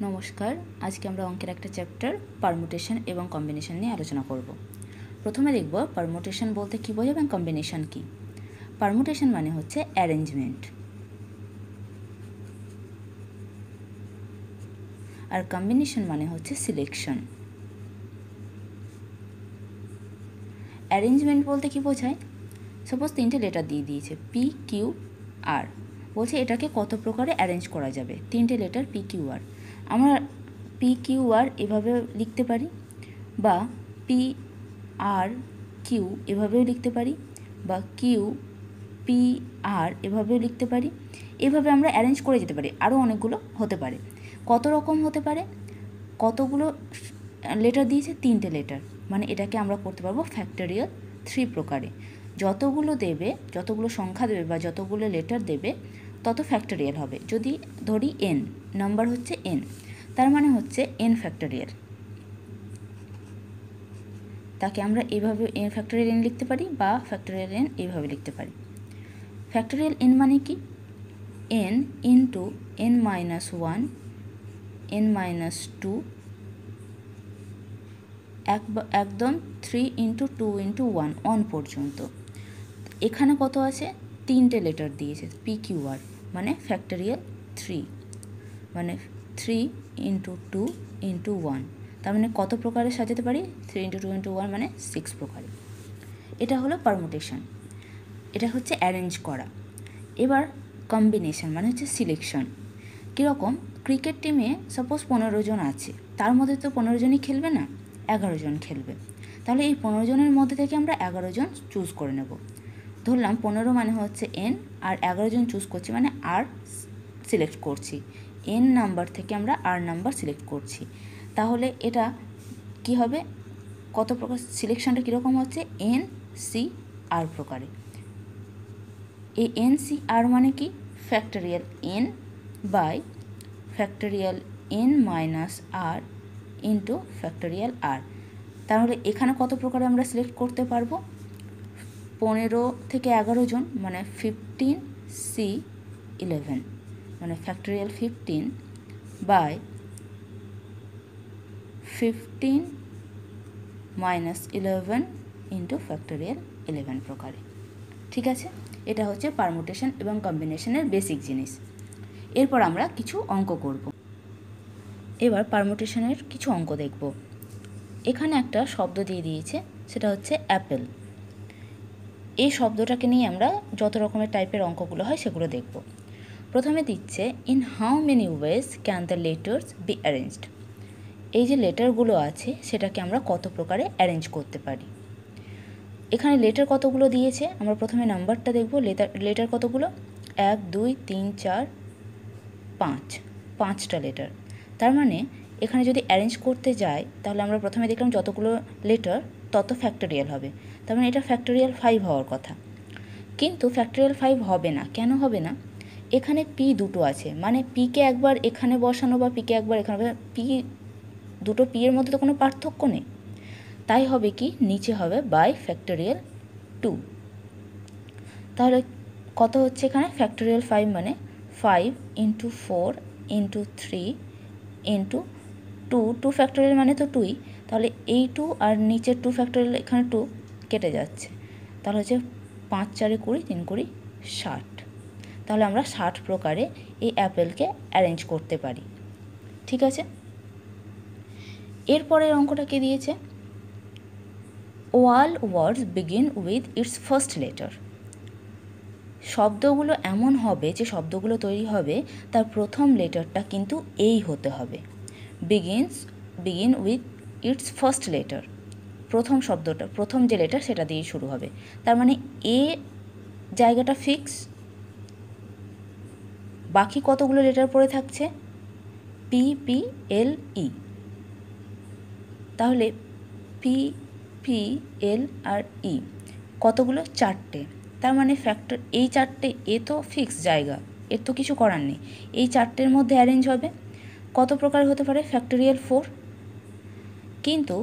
নমস্কার, আজকে আমরা অঙ্কের একটা চ্যাপ্টার পারমুটেশন এবং কম্বিনেশন নিয়ে আলোচনা করব। প্রথমে দেখব পারমুটেশন বলতে কী বোঝায় এবং কম্বিনেশন কী। পারমুটেশন মানে হচ্ছে অ্যারেঞ্জমেন্ট, আর কম্বিনেশন মানে হচ্ছে সিলেকশন। অ্যারেঞ্জমেন্ট বলতে কী বোঝায়? সাপোজ তিনটে লেটার দিয়ে দিয়েছে পি কিউ আর, বলছে এটাকে কত প্রকারে অ্যারেঞ্জ করা যাবে। তিনটে লেটার পি কিউ আর, আমরা পি কিউ আর এভাবে লিখতে পারি, বা পি আর কিউ এভাবেও লিখতে পারি, বা কিউ পি আর এভাবেও লিখতে পারি। এভাবে আমরা অ্যারেঞ্জ করে যেতে পারি। আরও অনেকগুলো হতে পারে। কত রকম হতে পারে? কতগুলো লেটার দিয়েছে? তিনটে লেটার, মানে এটাকে আমরা করতে পারবো ফ্যাক্টরিয়াল 3 প্রকারে। যতগুলো দেবে, যতগুলো সংখ্যা দেবে বা যতগুলো লেটার দেবে তত ফ্যাক্টরিয়াল হবে। যদি ধরি এন, নাম্বার হচ্ছে এন, তার মানে হচ্ছে এন ফ্যাক্টরিয়াল। তাকে আমরা এইভাবে এন ফ্যাক্টরিয়াল এন লিখতে পারি, বা ফ্যাক্টরিয়াল এন এইভাবে লিখতে পারি। ফ্যাক্টরিয়াল এন মানে কি? N into n minus one, n minus two, একদম 3 ইন্টু 2 ইন্টু 1 অন পর্যন্ত। এখানে কত আছে? তিনটে লেটার দিয়েছে পি কিউ আর, মানে ফ্যাক্টরিয়াল 3, মানে 3 ইন্টু 2 ইন্টু 1। তার মানে কত প্রকারে সাজাতে পারি? 3 ইন্টু 2 ইন্টু 1 মানে 6 প্রকারে। এটা হলো পারমুটেশন, এটা হচ্ছে অ্যারেঞ্জ করা। এবার কম্বিনেশন মানে হচ্ছে সিলেকশন। কীরকম? ক্রিকেট টিমে সাপোজ 15 জন আছে, তার মধ্যে তো 15 জনই খেলবে না, 11 জন খেলবে। তাহলে এই 15 জনের মধ্যে থেকে আমরা 11 জন চুজ করে নেব। ধরলাম 15 মানে হচ্ছে এন, আর 11 জন চুজ করছি মানে আর সিলেক্ট করছি। এন নাম্বার থেকে আমরা আর নাম্বার সিলেক্ট করছি। তাহলে এটা কি হবে? কত প্রকার সিলেকশনটা কীরকম হচ্ছে? এন সি আর প্রকারে। এই এন সি আর মানে কি? Factorial N by factorial N minus R into factorial R. তাহলে এখানে কত প্রকারে আমরা সিলেক্ট করতে পারবো? 15 থেকে 11 জন মানে 15 সি 11, মানে factorial 15 by 15 minus 11 into factorial 11 প্রকারে। ঠিক আছে, এটা হচ্ছে পারমুটেশন এবং কম্বিনেশনের বেসিক জিনিস। এরপর আমরা কিছু অঙ্ক করব। এবার পারমুটেশনের কিছু অঙ্ক দেখব। এখানে একটা শব্দ দিয়ে দিয়েছে, সেটা হচ্ছে অ্যাপেল। এই শব্দটাকে নিয়ে আমরা যত রকমের টাইপের অঙ্কগুলো হয় সেগুলো দেখব। প্রথমে দিচ্ছে in how many ways can the letters be arranged. এই যে লেটারগুলো আছে সেটাকে আমরা কত প্রকারে অ্যারেঞ্জ করতে পারি। এখানে লেটার কতগুলো দিয়েছে, আমরা প্রথমে নাম্বারটা দেখব। লেটার কতগুলো? 1 2 3 4 5, 5টা লেটার। তার মানে এখানে যদি অ্যারেঞ্জ করতে যাই তাহলে আমরা প্রথমে দেখলাম যতগুলো লেটার তত ফ্যাক্টরিয়াল হবে। তার মানে এটা ফ্যাক্টরিয়াল 5 হওয়ার কথা, কিন্তু ফ্যাক্টরিয়াল 5 হবে না। কেন হবে না? এখানে পি দুটো আছে, মানে পিকে একবার এখানে বসানো বা পিকে একবার এখানে, পি দুটো পি এর মধ্যে তো কোনো পার্থক্য নেই। তাই হবে কি? নিচে হবে বাই ফ্যাক্টরিয়াল 2। তাহলে কত হচ্ছে এখানে? ফ্যাক্টরিয়াল 5 মানে 5 ইন্টু 4 ইন্টু 3 ইন্টু 2, 2 ফ্যাক্টরিয়াল মানে তো 2ই। তাহলে এই 2 আর নিচের 2 ফ্যাক্টরিয়াল, এখানে 2 কেটে যাচ্ছে। তাহলে হচ্ছে 5 4 20, 3 20 60। তাহলে আমরা 60 প্রকারে এই অ্যাপেলকে অ্যারেঞ্জ করতে পারি। ঠিক আছে, এরপরের অঙ্কটা কে দিয়েছে? All words begin with its first letter. শব্দগুলো এমন হবে যে শব্দগুলো তৈরি হবে তার প্রথম লেটারটা কিন্তু এই হতে হবে। Begin with its first letter, প্রথম শব্দটা, প্রথম যে লেটার সেটা দিয়ে শুরু হবে। তার মানে এ জায়গাটা ফিক্স, বাকি কতগুলো লেটার পড়ে থাকছে? পি পি এল ই। তাহলে পি পি এল আর ই কতগুলো? 4টে। তার মানে এই 4টে, এ তো ফিক্স জায়গা, এর তো কিছু করার নেই। এই 4টের মধ্যে অ্যারেঞ্জ হবে। কত প্রকার হতে পারে? ফ্যাক্টরিয়াল 4। কিন্তু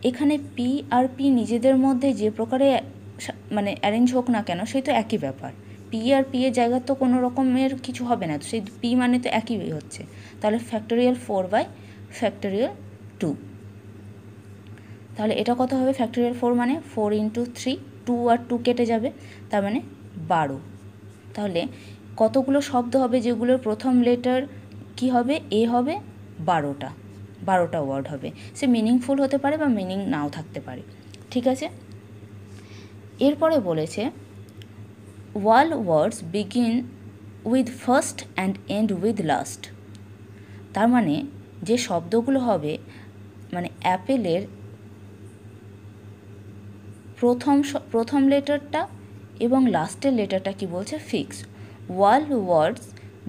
এখানে পি আর পি নিজেদের মধ্যে যে প্রকারে মানে অ্যারেঞ্জ হোক না কেন, সেই তো একই ব্যাপার। পি আর পি এর জায়গায় তো কোনো রকমের কিছু হবে না, তো সেই পি মানে তো একই হচ্ছে, তাহলে ফ্যাক্টোরিয়াল 4/2। তাহলে এটা কত হবে? ফ্যাক্টোরিয়াল 4 মানে 4 × 3, 2 আর 2 কেটে যাবে, তার মানে 12। তাহলে কতগুলো শব্দ হবে যেগুলোর প্রথম লেটার কি হবে? এ হবে। 12টা ওয়ার্ড হবে। সে মিনিংফুল হতে পারে বা মিনিং নাও থাকতে পারে। ঠিক আছে, এরপরে বলেছে all words begin with first and end with last. তার মানে যে শব্দগুলো হবে, মানে অ্যাপেলের প্রথম লেটারটা এবং লাস্টের লেটারটা কি বলছে? Fix. All words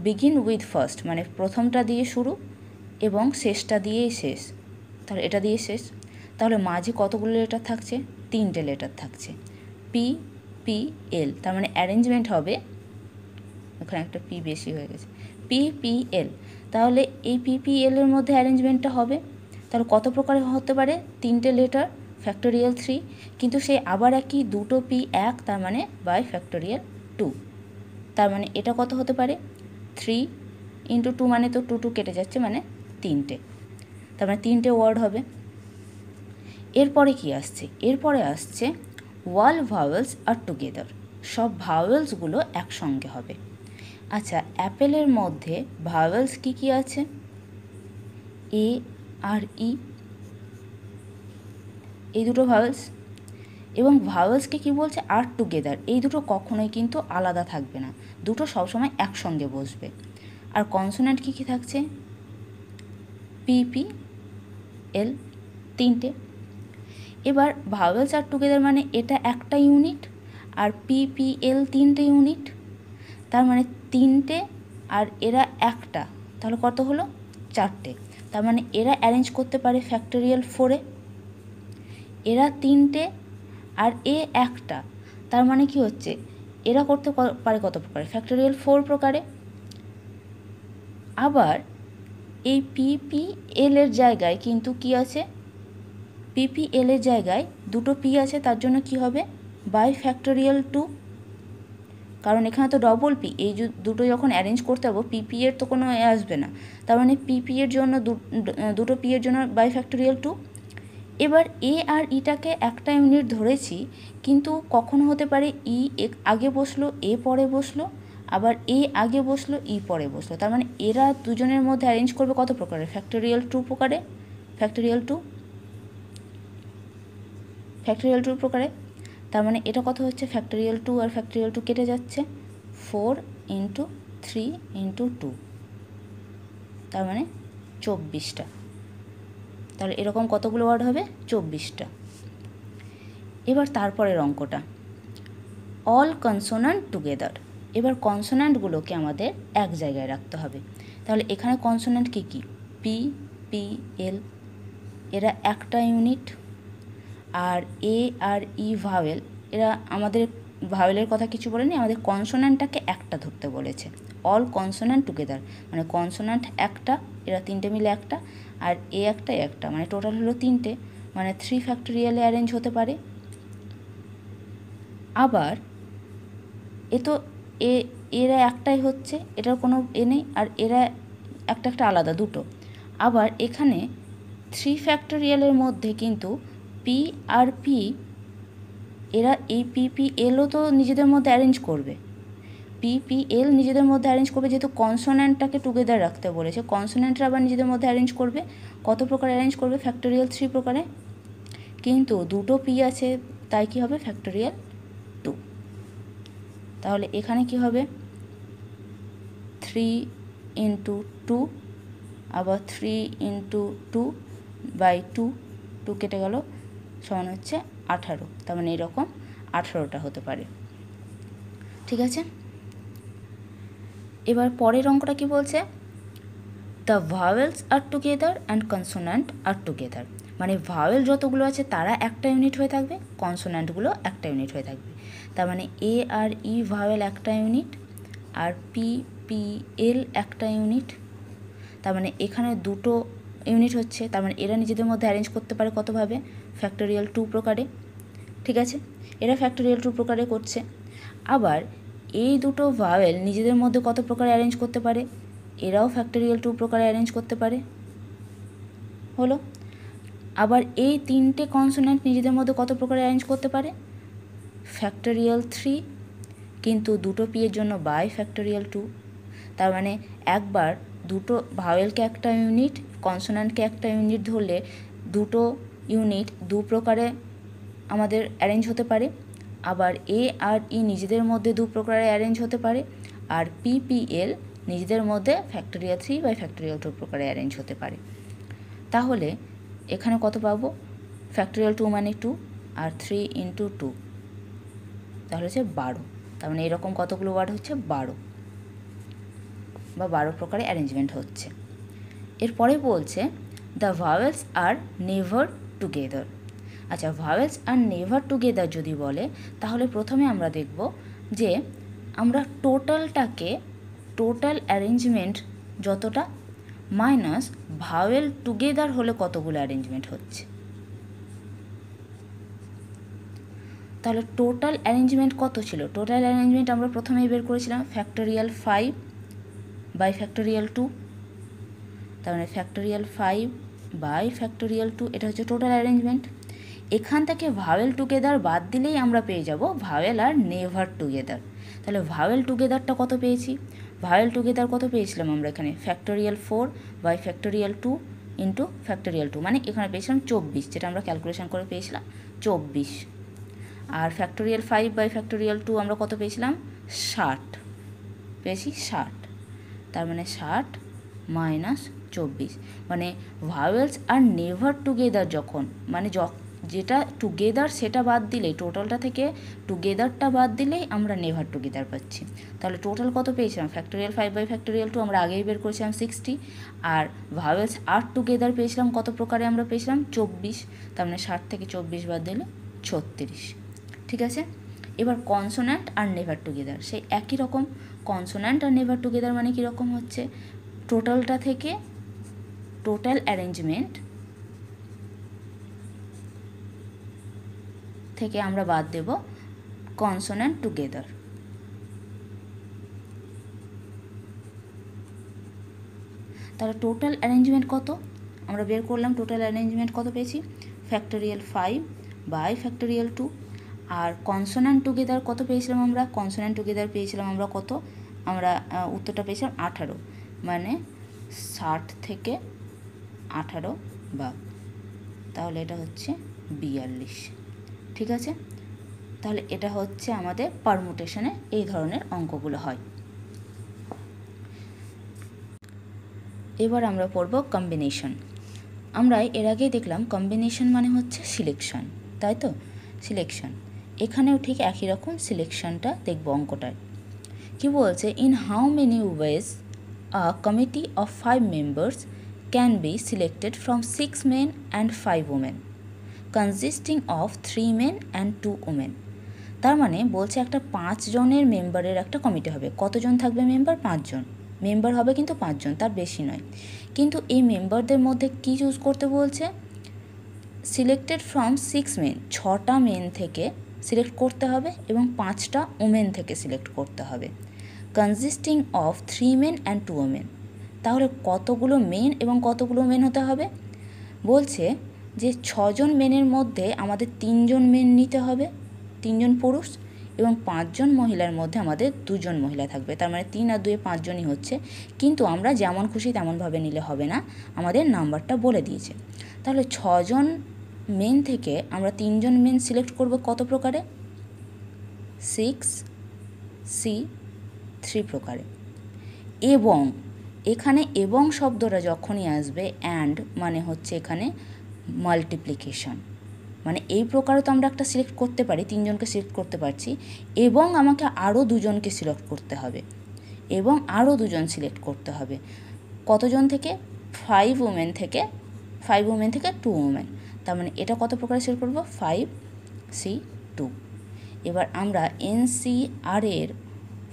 begin with first মানে প্রথমটা দিয়ে শুরু এবং শেষটা দিয়েই শেষ, তাহলে এটা দিয়ে শেষ। তাহলে মাঝে কতগুলো লেটার থাকছে? 3টে লেটার থাকছে, পি পি এল। তার মানে অ্যারেঞ্জমেন্ট হবে, ওখানে একটা পি বেশি হয়ে গেছে, পি পি এল। তাহলে এই পি পি এল এর মধ্যে অ্যারেঞ্জমেন্টটা হবে। তাহলে কত প্রকারে হতে পারে? 3টে লেটার, ফ্যাক্টোরিয়াল 3, কিন্তু সে আবার একই 2টো পি 1, তার মানে বাই ফ্যাক্টোরিয়াল 2। তার মানে এটা কত হতে পারে? 3 × 2 মানে তো 2 কেটে যাচ্ছে, মানে 3টে, তার মানে 3টে ওয়ার্ড হবে। এরপরে কি আসছে? এরপরে আসছে অল ভাওয়েলস আর টুগেদার, সব ভাওয়েলসগুলো একসঙ্গে হবে। আচ্ছা, অ্যাপেলের মধ্যে ভাওয়েলস কি কি আছে? এ আর ই, এই দুটো ভাওয়েলস। এবং ভাওয়েলসকে কি বলছে? Are together. এই দুটো কখনোই কিন্তু আলাদা থাকবে না, দুটো সবসময় একসঙ্গে বসবে। আর কনসোন্যান্ট কি কি থাকছে? পি পি এল, 3টে। এবার ভাওয়েলস আর টুগেদার মানে এটা একটা ইউনিট, আর পি পি এল 3টে ইউনিট, তার মানে 3টে আর এরা একটা, তাহলে কত হলো? 4টে। তার মানে এরা অ্যারেঞ্জ করতে পারে ফ্যাক্টোরিয়াল 4-এ, এরা 3টে আর এ একটা, তার মানে কি হচ্ছে? এরা করতে পারে কত প্রকারে? ফ্যাক্টোরিয়াল 4 প্রকারে। আবার এই পি পি এল এর জায়গায় কিন্তু কি আছে? পি পি এল এর জায়গায় 2টো পি আছে, তার জন্য কি হবে? বাই ফ্যাক্টোরিয়াল 2, কারণ এখানে তো ডবল পি, এই দুটো যখন অ্যারেঞ্জ করতে হবে পিপি এর তো কোনো আসবে না, তার মানে পিপি এর জন্য 2টো পি এর জন্য বাই ফ্যাক্টোরিয়াল 2। এবার এ আর ইটাকে একটা ইউনিট ধরেছি, কিন্তু কখনো হতে পারে ই আগে বসলো, এ পরে বসলো, আবার এ আগে বসলো, ই পরে বসলো, তার মানে এরা দুজনের মধ্যে অ্যারেঞ্জ করবে কত প্রকারে? ফ্যাক্টোরিয়াল 2 প্রকারে, ফ্যাক্টোরিয়াল 2 প্রকারে। তার মানে এটা কত হচ্ছে? ফ্যাক্টোরিয়াল 2 আর ফ্যাক্টোরিয়াল 2 কেটে যাচ্ছে, 4 × 3 × 2, তার মানে 24টা। তাহলে এরকম কতগুলো ওয়ার্ড হবে? 24টা। এবার তারপরের অঙ্কটা অল কনসোন্যান্ট টুগেদার। এবার কনসোন্যান্টগুলোকে আমাদের এক জায়গায় রাখতে হবে। তাহলে এখানে কনসোন্যান্ট কী কী? পি পি এল, এরা একটা ইউনিট। আর এ আর ই ভাওয়েল, এরা আমাদের ভাওয়েলের কথা কিছু বলেনি, আমাদের কনসোন্যান্টটাকে একটা ধরতে বলেছে। অল কনসোন্যান্ট টুগেদার মানে কনসোন্যান্ট একটা, এরা 3টে মিলে একটা, আর এ একটা, মানে টোটাল হলো 3টে, মানে 3 ফ্যাক্টোরিয়ালে অ্যারেঞ্জ হতে পারে। আবার এ তো এরা একটাই হচ্ছে, এটার কোনো এ নেই, আর এরা একটা আলাদা 2টো। আবার এখানে 3 ফ্যাক্টোরিয়ালের মধ্যে কিন্তু পি আর পি, এরা এই পি পি এলও তো নিজেদের মধ্যে অ্যারেঞ্জ করবে, পি পি এল নিজেদের মধ্যে অ্যারেঞ্জ করবে, যেহেতু কনসোন্যান্টটাকে টুগেদার রাখতে বলেছে, কনসোন্যান্টরা আবার নিজেদের মধ্যে অ্যারেঞ্জ করবে। কত প্রকার অ্যারেঞ্জ করবে? ফ্যাক্টোরিয়াল 3 প্রকারে। কিন্তু 2টো পি আছে, তাই কি হবে? ফ্যাক্টোরিয়াল 2। তাহলে এখানে কি হবে? 3 × 2, আবার 3 × 2/2, 2 কেটে গেল, সমান হচ্ছে 18। তার মানে এরকম 18টা হতে পারে। ঠিক আছে, এবার পরের অঙ্কটা কি বলছে? The vowels are together and consonant are together, মানে ভাওয়েল যতগুলো আছে তারা একটা ইউনিট হয়ে থাকবে, কনসোন্যান্টগুলো একটা ইউনিট হয়ে থাকবে। তার মানে এ আর ই ভাওয়েল একটা ইউনিট, আর পি পি এল একটা ইউনিট, তার মানে এখানে 2টো ইউনিট হচ্ছে, তার মানে এরা নিজেদের মধ্যে অ্যারেঞ্জ করতে পারে কতভাবে? ফ্যাক্টোরিয়াল 2 প্রকারে। ঠিক আছে, এরা ফ্যাক্টোরিয়াল 2 প্রকারে করছে। আবার এই দুটো ভাওয়েল নিজেদের মধ্যে কত প্রকারে অ্যারেঞ্জ করতে পারে? এরাও ফ্যাক্টোরিয়াল 2 প্রকারে অ্যারেঞ্জ করতে পারে, হলো। আবার এই তিনটে কনসোনেন্ট নিজেদের মধ্যে কত প্রকারে অ্যারেঞ্জ করতে পারে? ফ্যাক্টোরিয়াল 3, কিন্তু দুটো পি এর জন্য বাই ফ্যাক্টোরিয়াল 2। তার মানে একবার দুটো ভাওয়েলকে একটা ইউনিট, কনসোনেন্টকে একটা ইউনিট ধরলে দুটো ইউনিট দু প্রকারে আমাদের অ্যারেঞ্জ হতে পারে। আবার এ আর ই নিজেদের মধ্যে দু প্রকারে অ্যারেঞ্জ হতে পারে, আর পিপিএল নিজেদের মধ্যে ফ্যাক্টোরিয়াল 3 বাই ফ্যাক্টোরিয়াল 2 প্রকারে অ্যারেঞ্জ হতে পারে। তাহলে এখানে কত পাবো? ফ্যাক্টোরিয়াল 2 মানে 2, আর 3 ইন্টু 2 তাহলে হচ্ছে 12। তার মানে এরকম কতগুলো ওয়ার্ড হচ্ছে? 12 বা 12 প্রকারে অ্যারেঞ্জমেন্ট হচ্ছে। এরপরে বলছে the vowels are never together. আচ্ছা, ভাওয়েলস আর নেভার টুগেদার যদি বলে, তাহলে প্রথমে আমরা দেখব যে আমরা টোটাল অ্যারেঞ্জমেন্ট যতটা মাইনাস ভাওয়েল টুগেদার হলে কতগুলো অ্যারেঞ্জমেন্ট হচ্ছে। তাহলে টোটাল অ্যারেঞ্জমেন্ট কত ছিল? টোটাল অ্যারেঞ্জমেন্ট আমরা প্রথমেই বের করেছিলাম ফ্যাক্টোরিয়াল 5 বাই ফ্যাক্টোরিয়াল 2। তার মানে ফ্যাক্টোরিয়াল 5 বাই ফ্যাক্টোরিয়াল 2 এটা হচ্ছে টোটাল অ্যারেঞ্জমেন্ট। এখান থেকে ভাওয়েল টুগেদার বাদ দিলেই আমরা পেয়ে যাব ভাওয়েল আর নেভার টুগেদার। তাহলে ভাওয়েল টুগেদারটা কত পেয়েছি? ভাওয়েল টুগেদার কত পেয়েছিলাম আমরা এখানে? Factorial 4 by factorial 2 into factorial 2, মানে এখানে পেয়েছিলাম 24, যেটা আমরা ক্যালকুলেশন করে পেয়েছিলাম 24। আর ফ্যাক্টোরিয়াল 5 বাই ফ্যাক্টোরিয়াল 2 আমরা কত পেয়েছিলাম? 60 পেয়েছি, 60। তার মানে 60 মাইনাস 24, মানে ভাওয়েলস আর নেভার টুগেদার যখন, মানে যেটা টুগেদার সেটা বাদ দিলেই, টোটালটা থেকে টুগেদারটা বাদ দিলেই আমরা নেভার টুগেদার পাচ্ছি। তাহলে টোটাল কত পেয়েছিলাম? ফ্যাক্টোরিয়াল 5 বাই ফ্যাক্টোরিয়াল 2 আমরা আগেই বের করেছিলাম 60, আর ভাওয়েলস আর টুগেদার পেয়েছিলাম কত প্রকারে? আমরা পেয়েছিলাম 24। তার মানে 60 থেকে 24 বাদ দিলে 36। ঠিক আছে। এবার কনসোন্যান্ট আর নেভার টুগেদার সেই একই রকম। কনসোন্যান্ট আর নেভার টুগেদার মানে কীরকম হচ্ছে? টোটালটা থেকে টোটাল অ্যারেঞ্জমেন্ট থেকে আমরা বাদ দেব কনসোন্যান্ট টুগেদার। তাহলে টোটাল অ্যারেঞ্জমেন্ট কত? আমরা বের করলাম টোটাল অ্যারেঞ্জমেন্ট কত পেয়েছি? Factorial 5 by factorial 2। আর কনসোন্যান্ট টুগেদার কত পেয়েছিলাম আমরা? কনসোন্যান্ট টুগেদার পেয়েছিলাম আমরা কত? আমরা উত্তরটা পেয়েছিলাম 18, মানে 60 থেকে 18 বাদ, তাহলে এটা হচ্ছে 42। ঠিক আছে। তাহলে এটা হচ্ছে আমাদের পারমুটেশনে এই ধরনের অঙ্কগুলো হয়। এবার আমরা পড়ব কম্বিনেশন। আমরা এর আগেই দেখলাম কম্বিনেশন মানে হচ্ছে সিলেকশন, তাই তো? সিলেকশন, এখানেও ঠিক একই রকম সিলেকশনটা দেখব অঙ্কটায়। কি বলছে? In how many ways a committee of 5 members can be selected from 6 men and 5 women consisting of 3 men and 2 women। তার মানে বলছে একটা 5 জনের মেম্বারের একটা কমিটি হবে। কতজন থাকবে মেম্বার? 5 জন মেম্বার হবে, কিন্তু 5 জন, তার বেশি নয়। কিন্তু এই মেম্বারদের মধ্যে কী চুজ করতে বলছে? সিলেক্টেড ফ্রম 6 men, 6টা মেন থেকে সিলেক্ট করতে হবে এবং 5টা ওমেন থেকে সিলেক্ট করতে হবে। Consisting of 3 men and 2 women, তাহলে কতগুলো মেন এবং কতগুলো ওমেন হতে হবে? বলছে যে 6 জন মেনের মধ্যে আমাদের 3 জন মেন নিতে হবে, 3 জন পুরুষ, এবং 5 জন মহিলার মধ্যে আমাদের 2 জন মহিলা থাকবে। তার মানে 3 আর 2 5 জনই হচ্ছে, কিন্তু আমরা যেমন খুশি তেমনভাবে নিলে হবে না, আমাদের নাম্বারটা বলে দিয়েছে। তাহলে 6 জন মেন থেকে আমরা 3 জন মেন সিলেক্ট করব কত প্রকারে? 6C3 প্রকারে। এবং এখানে এবং শব্দটা যখনই আসবে, অ্যান্ড মানে হচ্ছে এখানে মাল্টিপ্লিকেশন, মানে এই প্রকারে তো আমরা একটা সিলেক্ট করতে পারি, 3 জনকে সিলেক্ট করতে পারছি, এবং আমাকে আরও 2 জনকে সিলেক্ট করতে হবে, এবং আরও 2 জন সিলেক্ট করতে হবে। কতজন থেকে? 5 ওমেন থেকে 2 ওমেন। তার মানে এটা কত প্রকারে সিলেক্ট করব? 5C2। এবার আমরা NCR এর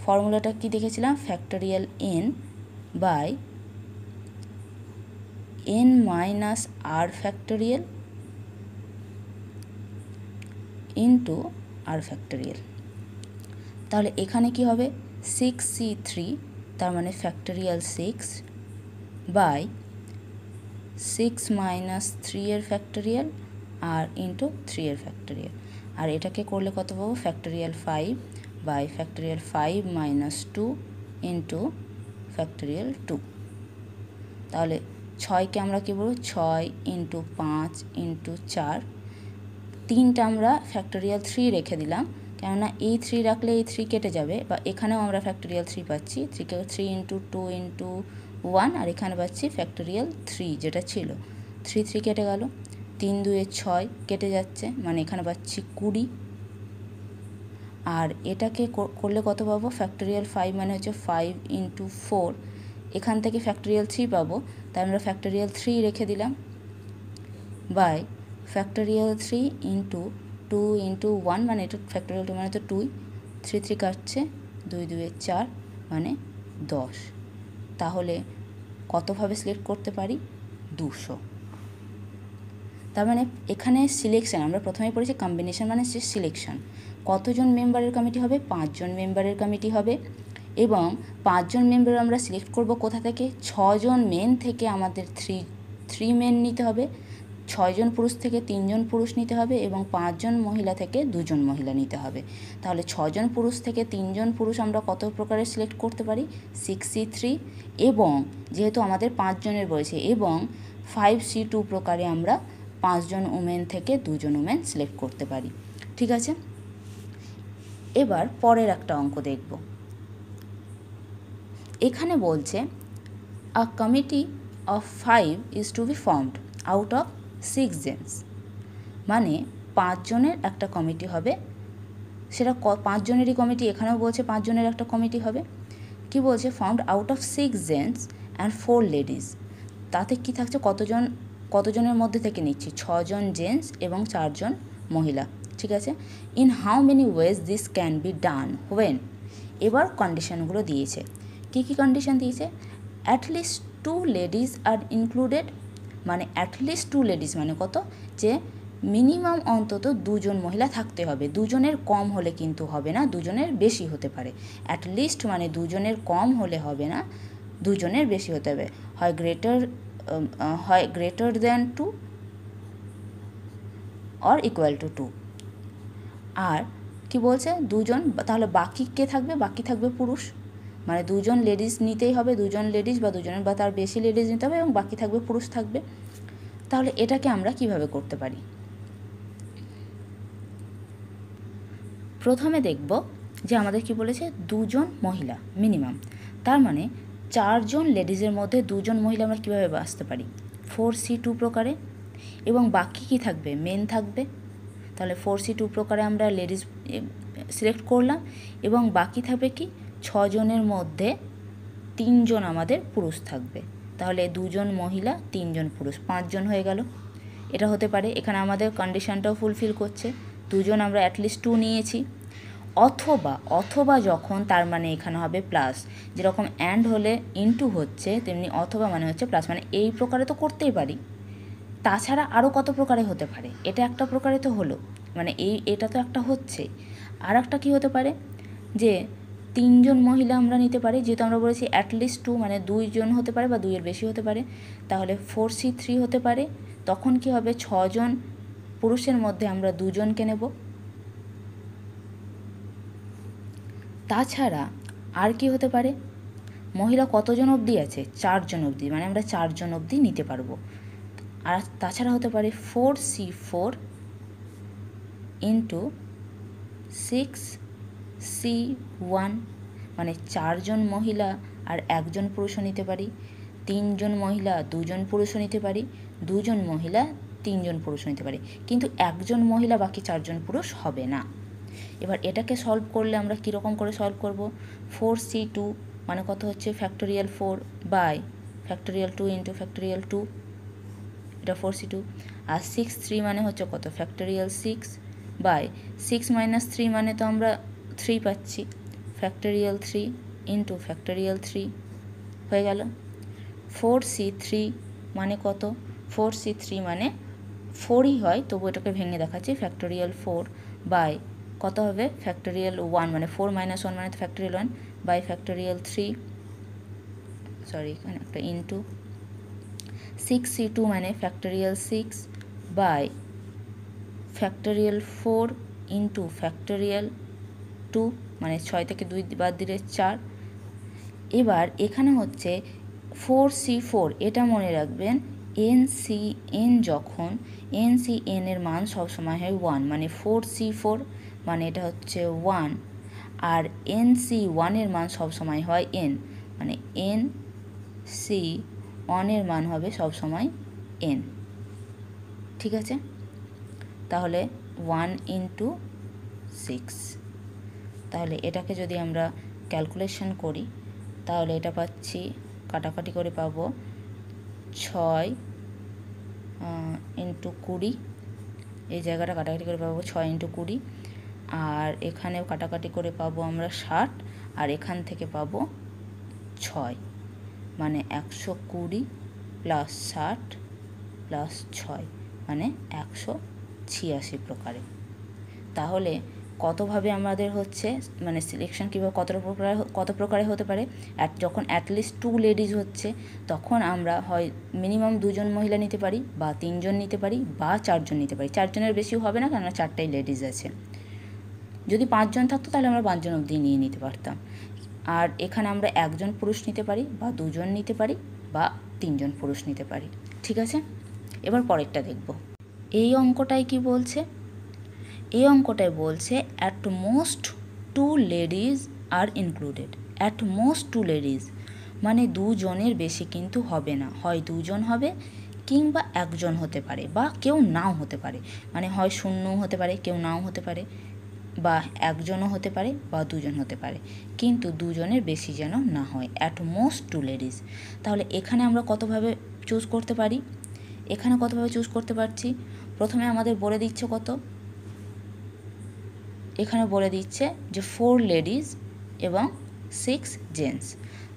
ফর্মুলাটা কি দেখেছিলাম? Factorial n by n minus r factorial into r factorial. তাহলে এখানে কি হবে 6c3 তার মানে ফ্যাক্টোরিয়াল 6 বাই 6 মাইনাস 3 এর ফ্যাক্টোরিয়াল আর ইন্টু 3 এর ফ্যাক্টোরিয়াল, আর এটাকে করলে কত পাবো factorial 5 by factorial 5 minus 2 into factorial 2। তাহলে 6কে আমরা কী বলবো 6 ইন্টু 5 ইন্টু 4, 3টা আমরা ফ্যাক্টোরিয়াল 3 রেখে দিলাম, কেননা এই 3 রাখলে এই 3 কেটে যাবে, বা এখানেও আমরা ফ্যাক্টোরিয়াল 3 পাচ্ছি, 3কে 3 ইন্টু 2 ইন্টু 1, আর এখানে পাচ্ছি ফ্যাক্টোরিয়াল 3 যেটা ছিল, 3 কেটে গেল, 3 2 6 কেটে যাচ্ছে, মানে এখানে পাচ্ছি 20, আর এটাকে করলে কত পাবো ফ্যাক্টোরিয়াল 5 মানে হচ্ছে 5 ইন্টু 4, এখান থেকে ফ্যাক্টোরিয়াল 3 পাবো, তাই আমরা ফ্যাক্টোরিয়াল 3 রেখে দিলাম, বাই ফ্যাক্টোরিয়াল 3 ইন্টু 2 ইন্টু 1, মানে এটা ফ্যাক্টোরিয়াল 2 মানে তো 2, 3 কাটছে, 2 2 4 মানে 10। তাহলে কতভাবে সিলেক্ট করতে পারি 200। তার মানে এখানে সিলেকশন আমরা প্রথমেই পড়েছি, কম্বিনেশন মানে হচ্ছে সিলেকশন। কতজন মেম্বারের কমিটি হবে 5 জন মেম্বারের কমিটি হবে, এবং 5 জন মেম্বার আমরা সিলেক্ট করব কোথা থেকে 6 জন মেন থেকে আমাদের 3 মেন নিতে হবে, 6 জন পুরুষ থেকে 3 জন পুরুষ নিতে হবে, এবং 5 জন মহিলা থেকে 2 জন মহিলা নিতে হবে। তাহলে 6 জন পুরুষ থেকে 3 জন পুরুষ আমরা কত প্রকারের সিলেক্ট করতে পারি 6c3, এবং যেহেতু আমাদের 5 জনের বলেছে, এবং 5c2 প্রকারে আমরা 5 জন উমেন থেকে 2 জন উমেন সিলেক্ট করতে পারি। ঠিক আছে, এবার পরের একটা অঙ্ক দেখব। এখানে বলছে a committee of 5 is to be formed out of 6 gents, মানে 5 জনের একটা কমিটি হবে, সেটা 5 জনেরই কমিটি, এখানেও বলছে 5 জনের একটা কমিটি হবে। কি বলছে formed out of 6 gents and 4 ladies, তাতে কি থাকছে কতজনের মধ্যে থেকে নিচ্ছি 6 জন জেন্টস এবং 4 জন মহিলা। ঠিক আছে, in how many ways this can be done when, এবার কন্ডিশনগুলো দিয়েছে। কি কি কন্ডিশন দিয়েছে, অ্যাটলিস্ট 2 লেডিস আর ইনক্লুডেড, মানে অ্যাটলিস্ট 2 লেডিস মানে কত, যে মিনিমাম অন্তত 2 জন মহিলা থাকতে হবে, 2 জনের কম হলে কিন্তু হবে না, 2 জনের বেশি হতে পারে। অ্যাটলিস্ট মানে 2 জনের কম হলে হবে না, 2 জনের বেশি হতে হবে, হয় greater than 2 or equal to 2। আর কি বলছে 2 জন, তাহলে বাকি কে থাকবে, বাকি থাকবে পুরুষ, মানে 2 জন লেডিস নিতেই হবে, 2 জন লেডিস বা 2 জনের বা তার বেশি লেডিস নিতে হবে, এবং বাকি থাকবে পুরুষ থাকবে। তাহলে এটাকে আমরা কিভাবে করতে পারি, প্রথমে দেখব যে আমাদের কি বলেছে 2 জন মহিলা মিনিমাম, তার মানে 4 জন লেডিসের মধ্যে 2 জন মহিলা আমরা কীভাবে বাঁচতে পারি 4c2 প্রকারে, এবং বাকি কি থাকবে মেন থাকবে, তাহলে 4c2 প্রকারে আমরা লেডিস সিলেক্ট করলাম, এবং বাকি থাকবে কি 6 জনের মধ্যে 3 জন আমাদের পুরুষ থাকবে, তাহলে 2 জন মহিলা 3 জন পুরুষ 5 জন হয়ে গেল। এটা হতে পারে, এখানে আমাদের কন্ডিশনটাও ফুলফিল করছে, 2 জন আমরা অ্যাটলিস্ট 2 নিয়েছি, অথবা যখন, তার মানে এখানে হবে প্লাস, যেরকম অ্যান্ড হলে ইনটু হচ্ছে তেমনি অথবা মানে হচ্ছে প্লাস, মানে এই প্রকারে তো করতেই পারি, তাছাড়া আরও কত প্রকারে হতে পারে, এটা একটা প্রকারে তো হলো, মানে এটা তো একটা হচ্ছে, আর একটা কী হতে পারে যে 3 জন মহিলা আমরা নিতে পারি, যেহেতু আমরা বলেছি অ্যাটলিস্ট 2 মানে 2 জন হতে পারে বা 2 এর বেশি হতে পারে, তাহলে 4c3 হতে পারে, তখন কি হবে 6 জন পুরুষের মধ্যে আমরা 2 জনকে নেব। তাছাড়া আর কি হতে পারে, মহিলা কতজন অবধি আছে 4 জন অবধি, মানে আমরা 4 জন অবধি নিতে পারবো। আর তাছাড়া হতে পারে 4c4 ইন্টু 6c1, মানে 4 জন মহিলা আর 1 জন পুরুষও নিতে পারি, 3 জন মহিলা 2 জন পুরুষও নিতে পারি, 2 জন মহিলা 3 জন পুরুষও নিতে পারি, কিন্তু 1 জন মহিলা বাকি 4 জন পুরুষ হবে না। এবার এটাকে সলভ করলে আমরা কীরকম করে সলভ করব 4c2 মানে কত হচ্ছে factorial 4 by factorial 2 into factorial 2, এটা 4c2, আর 6c3 মানে হচ্ছে কত ফ্যাক্টোরিয়াল 6 বাই 6 মাইনাস 3 মানে তো আমরা 3 পাচ্ছি, ফ্যাক্টোরিয়াল 3 ইন্টু ফ্যাক্টোরিয়াল 3 হয়ে গেল। 4c3 মানে কত 4c3 মানে 4ই হয়, তবু এটাকে ভেঙে দেখাচ্ছি, ফ্যাক্টোরিয়াল 4 বাই কত হবে ফ্যাক্টোরিয়াল 1 মানে 4 - 1 মানে ফ্যাক্টোরিয়াল 1 বাই ফ্যাক্টোরিয়াল 3, সরি এখানে একটা ইন্টু 6c2 মানে factorial 6 by factorial 4 into factorial 2 মানে 6 থেকে 2 বাদ দিলে 4। এবার এখানে হচ্ছে 4c4, এটা মনে রাখবেন NCN যখন NCN এর মান সবসময় হয় 1 মানে 4c4 মানে এটা হচ্ছে 1, আর NC1 এর মান সবসময় হয় n মানে NC1 এর মান হবে সবসময় n। ঠিক আছে, তাহলে 1 ইন্টু 6, তাহলে এটাকে যদি আমরা ক্যালকুলেশন করি তাহলে এটা পাচ্ছি কাটাকাটি করে পাবো 6 ইন্টু 20, এই জায়গাটা কাটাকাটি করে পাবো 6 ইন্টু 20, আর এখানেও কাটাকাটি করে পাবো আমরা 60, আর এখান থেকে পাবো 6 মানে 120 প্লাস 60 প্লাস 6 মানে 186 প্রকারে। তাহলে কতভাবে আমাদের হচ্ছে মানে সিলেকশন কীভাবে কত প্রকারে হতে পারে, যখন অ্যাটলিস্ট 2 লেডিজ হচ্ছে তখন আমরা হয় মিনিমাম 2 জন মহিলা নিতে পারি বা 3 জন নিতে পারি বা 4 জন নিতে পারি। 4 জনের বেশিও হবে না, কেননা 4টাই লেডিজ আছে। যদি 5 জন থাকতো তাহলে আমরা 5 জন অবধি নিয়ে নিতে পারতাম। আর এখানে আমরা 1 জন পুরুষ নিতে পারি বা 2 জন নিতে পারি বা 3 জন পুরুষ নিতে পারি। ঠিক আছে, এবার পরেরটা দেখব। এই অঙ্কটায় কি বলছে? এই অঙ্কটায় বলছে at most 2 ladies are included. At most 2 ladies মানে 2 জনের বেশি কিন্তু হবে না, হয় 2 জন হবে কিংবা 1 জন হতে পারে বা কেউ নাও হতে পারে, মানে হয় 0 হতে পারে, কেউ নাও হতে পারে, বা 1 জনও হতে পারে বা 2 জন হতে পারে, কিন্তু 2 জনের বেশি যেন না হয়। At most 2 ladies. তাহলে এখানে আমরা কতভাবে চুজ করতে পারি? এখানে কতভাবে চুজ করতে পারছি? প্রথমে আমাদের বলে দিচ্ছে কত, এখানে বলে দিচ্ছে যে 4 লেডিজ এবং 6 জেন্টস।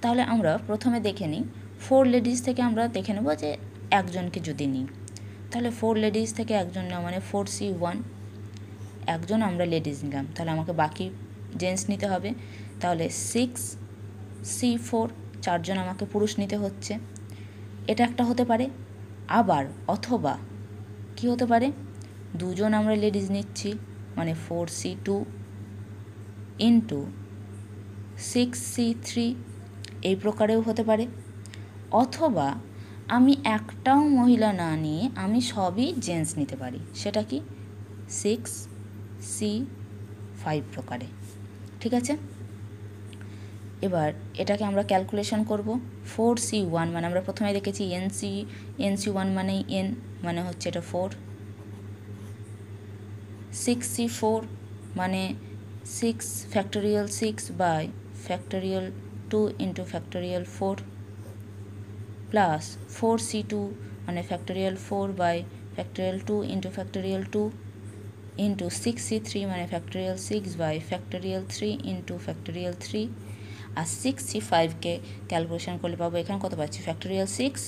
তাহলে আমরা প্রথমে দেখে নিই, 4 লেডিজ থেকে আমরা দেখে নেব যে 1 জনকে যদি নিই, তাহলে 4 লেডিজ থেকে 1 জন নেওয়া মানে 4c1, 1 জন আমরা লেডিজ নিলাম, তাহলে আমাকে বাকি জেন্টস নিতে হবে, তাহলে 6c4, 4 জন আমাকে পুরুষ নিতে হচ্ছে। এটা একটা হতে পারে। আবার অথবা কি হতে পারে, 2 জন আমরা লেডিজ নিচ্ছি মানে 4c2 ইন্টু 6c3, এই প্রকারেও হতে পারে। অথবা আমি একটাও মহিলা না নিয়ে আমি সবই জেন্টস নিতে পারি, সেটা কি 6c5 প্রকারে। ঠিক আছে, এবার এটাকে আমরা ক্যালকুলেশন করব। 4c1 মানে আমরা প্রথমে দেখেছি NC1 মানেই n মানে হচ্ছে এটা 4, 6c4 মানে 6 factorial 6 by factorial 2 into factorial 4 plus 4c2 মানে factorial 4 by factorial 2 into factorial 2 into 6c3 মানে factorial 6 by factorial 3 into factorial 3, আর 6c5কে ক্যালকুলেশন করলে পাবো এখানে কত পাচ্ছি ফ্যাক্টোরিয়াল 6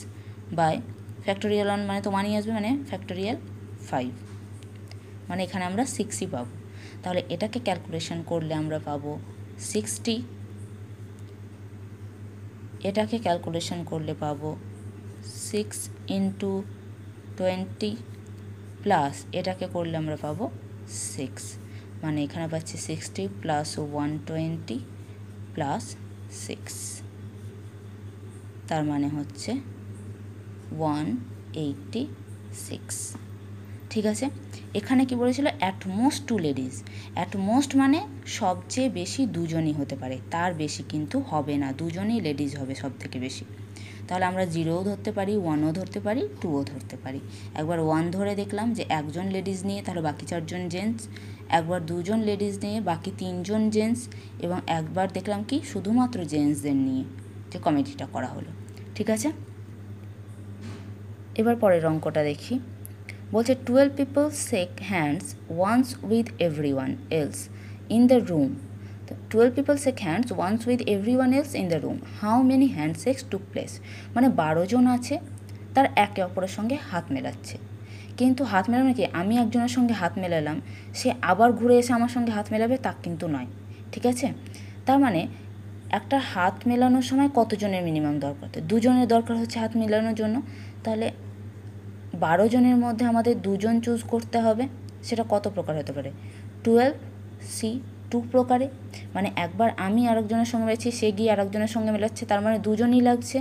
বাই ফ্যাক্টোরিয়াল 1 মানে তো 1ই আসবে মানে ফ্যাক্টোরিয়াল 5, মানে এখানে আমরা 6ই পাবো। তাহলে এটাকে ক্যালকুলেশন করলে আমরা পাবো 60, এটাকে ক্যালকুলেশন করলে পাবো 6 ইন্টু 20 প্লাস এটাকে করলে আমরা পাবো 6, মানে এখানে পাচ্ছি 60 প্লাস 120 প্লাস 6, তার মানে হচ্ছে 186। ঠিক আছে, এখানে কি বলেছিল at most 2 ladies. At most মানে সবচেয়ে বেশি 2 জনই হতে পারে, তার বেশি কিন্তু হবে না, 2 জনই লেডিজ হবে সব থেকে বেশি। তাহলে আমরা 0ও ধরতে পারি, 1ও ধরতে পারি, 2ও ধরতে পারি। একবার 1 ধরে দেখলাম যে 1 জন লেডিজ নিয়ে তাহলে বাকি 4 জন জেন্টস, একবার 2 জন লেডিজ নিয়ে বাকি 3 জন জেন্টস, এবং একবার দেখলাম কি শুধুমাত্র জেন্টসদের নিয়ে যে কমিটিটা করা হলো। ঠিক আছে, এবার পরের অঙ্কটা দেখি। বলছে 12 people shake hands once with everyone else in the room. 12 people shake hands once with everyone else in the room. How many handshakes took place? মানে 12 জন আছে, তার একে অপরের সঙ্গে হাত মেলাচ্ছে, কিন্তু হাত মেলানো কি আমি একজনের সঙ্গে হাত মেলালাম, সে আবার ঘুরে এসে আমার সঙ্গে হাত মেলাবে তা কিন্তু নয়। ঠিক আছে, তার মানে একটা হাত মেলানোর সময় কতজনের মিনিমাম দরকার? তো 2 জনের দরকার হচ্ছে হাত মেলানোর জন্য। তাহলে 12 জনের মধ্যে আমাদের 2 জন চুজ করতে হবে। সেটা কত প্রকার হতে পারে? 12C2 প্রকারে, মানে একবার আমি আরেকজনের সঙ্গে মেলাচ্ছি, সে গিয়ে আরেকজনের সঙ্গে মেলাচ্ছে, তার মানে 2 জনই লাগছে।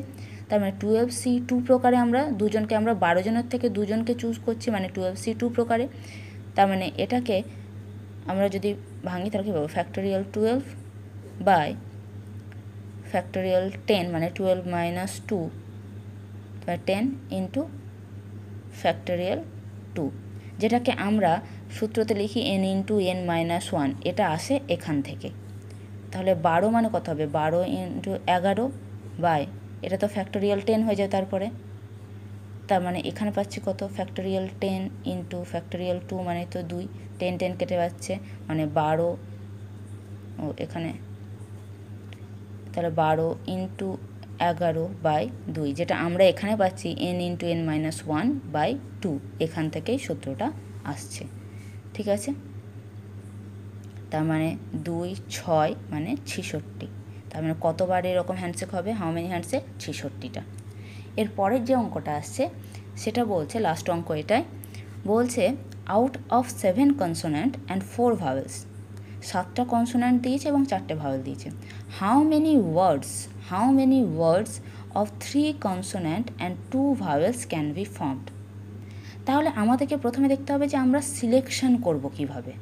তার মানে 12C2 প্রকারে আমরা 2 জনকে, আমরা 12 জনের থেকে 2 জনকে চুজ করছি, মানে 12C2 প্রকারে। তার মানে এটাকে আমরা যদি ভাঙি তাহলে কী পাবো? ফ্যাক্টোরিয়াল 12 বাই ফ্যাক্টোরিয়াল 10, মানে 12 মাইনাস 2 10 ইন্টু ফ্যাক্টোরিয়াল 2, যেটাকে আমরা সূত্রতে লিখি n ইন্টু n মাইনাস 1, এটা আসে এখান থেকে। তাহলে 12 মানে কত হবে? 12 ইন্টু 11 বাই, এটা তো ফ্যাক্টোরিয়াল 10 হয়ে যায় তারপরে। তার মানে এখানে পাচ্ছি কত? ফ্যাক্টোরিয়াল 10 ইন্টু ফ্যাক্টোরিয়াল 2, মানে তো 2, 10 10 কেটে যাচ্ছে, মানে 12, ও এখানে তাহলে 12 ইন্টু 11 বাই 2, যেটা আমরা এখানে পাচ্ছি n into n minus 1 by 2, এখান থেকেই সূত্রটা আসছে। ঠিক আছে, তার মানে 2 6 মানে 66। তার মানে কতবার এরকম হ্যান্ডশেক হবে? How many handshake? 66টা। এর পরের যে অঙ্কটা আসছে সেটা বলছে, লাস্ট অঙ্ক এটাই বলছে, out of 7 consonant and 4 vowels, 7টা কনসোন্যান্ট দিয়েছে এবং 4টে ভাওয়েল দিয়েছে। How many words of 3 consonant and 2 vowels can be formed? তাহলে আমাদেরকে প্রথমে দেখতে হবে যে আমরা সিলেকশন করব কিভাবে।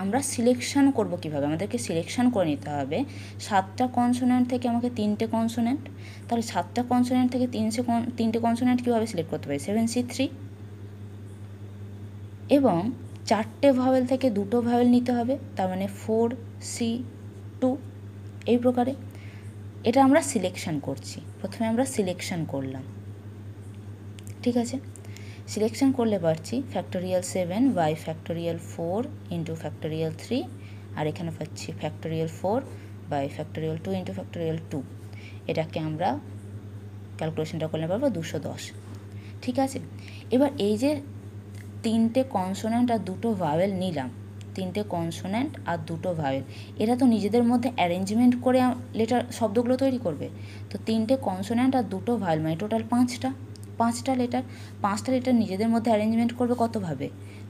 আমাদেরকে সিলেকশন করে নিতে হবে 7টা কনসোন্যান্ট থেকে আমাকে 3টে কনসোন্যান্ট। তাহলে 7টা কনসোন্যান্ট থেকে 3টে কনসোন্যান্ট কীভাবে সিলেক্ট করতে পারি? 7C3। এবং 4টে ভাওয়েল থেকে 2টো ভাওয়েল নিতে হবে, তার মানে 4C2, এই প্রকারে। এটা আমরা সিলেকশন করছি, প্রথমে আমরা সিলেকশন করলাম। ঠিক আছে, সিলেকশন করলে পাচ্ছি factorial 7 by factorial 4 into factorial 3, আর এখানে পাচ্ছি factorial 4 by factorial 2 into factorial 2। এটাকে আমরা ক্যালকুলেশনটা করলে পারবো 210। ঠিক আছে, এবার এই যে 3টে কনসোন্যান্ট আর 2টো ভাওয়েল নিলাম, 3টে কনসোন্যান্ট আর 2টো ভাওয়েল, এরা তো নিজেদের মধ্যে অ্যারেঞ্জমেন্ট করে লেটার শব্দগুলো তৈরি করবে। তো 3টে কনসোন্যান্ট আর 2টো ভাওয়েল মানে টোটাল 5টা লেটার নিজেদের মধ্যে অ্যারেঞ্জমেন্ট করবে কতভাবে?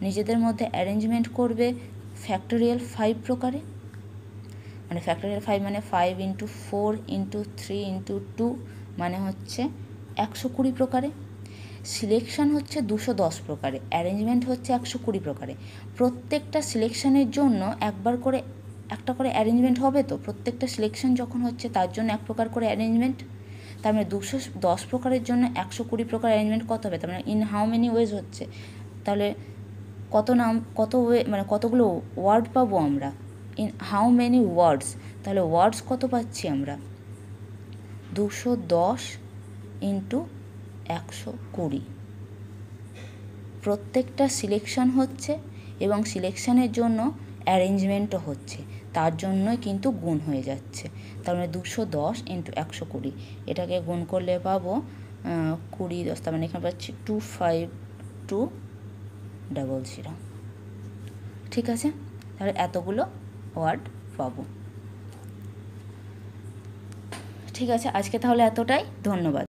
নিজেদের মধ্যে অ্যারেঞ্জমেন্ট করবে ফ্যাক্টোরিয়াল 5 প্রকারে, মানে ফ্যাক্টোরিয়াল 5 মানে 5 ইন্টু 4 ইন্টু 3 ইন্টু 2, মানে হচ্ছে 120 প্রকারে। সিলেকশন হচ্ছে 210 প্রকারে, অ্যারেঞ্জমেন্ট হচ্ছে 120 প্রকারে। প্রত্যেকটা সিলেকশনের জন্য একটা করে অ্যারেঞ্জমেন্ট হবে। তো প্রত্যেকটা সিলেকশন যখন হচ্ছে তার জন্য 1 প্রকার করে অ্যারেঞ্জমেন্ট। তার মানে 210 প্রকারের জন্য 120 প্রকার অ্যারেঞ্জমেন্ট কত হবে? তার মানে ইন হাউ মেনি ওয়েজ হচ্ছে, তাহলে কত ওয়ে, মানে কতগুলো ওয়ার্ড পাবো আমরা? ইন হাউ মেনি ওয়ার্ডস, তাহলে ওয়ার্ডস কত পাচ্ছি আমরা? 210 ইন্টু 120। প্রত্যেকটা সিলেকশন হচ্ছে এবং সিলেকশনের জন্য অ্যারেঞ্জমেন্টও হচ্ছে, তার জন্যই কিন্তু গুণ হয়ে যাচ্ছে। তার মানে 210 ইন্টু 120, এটাকে গুণ করলে পাবো 20 10, তার মানে এখানে পাচ্ছি 25200। ঠিক আছে, তাহলে এতগুলো ওয়ার্ড পাবো। ঠিক আছে, আজকে তাহলে এতটাই, ধন্যবাদ।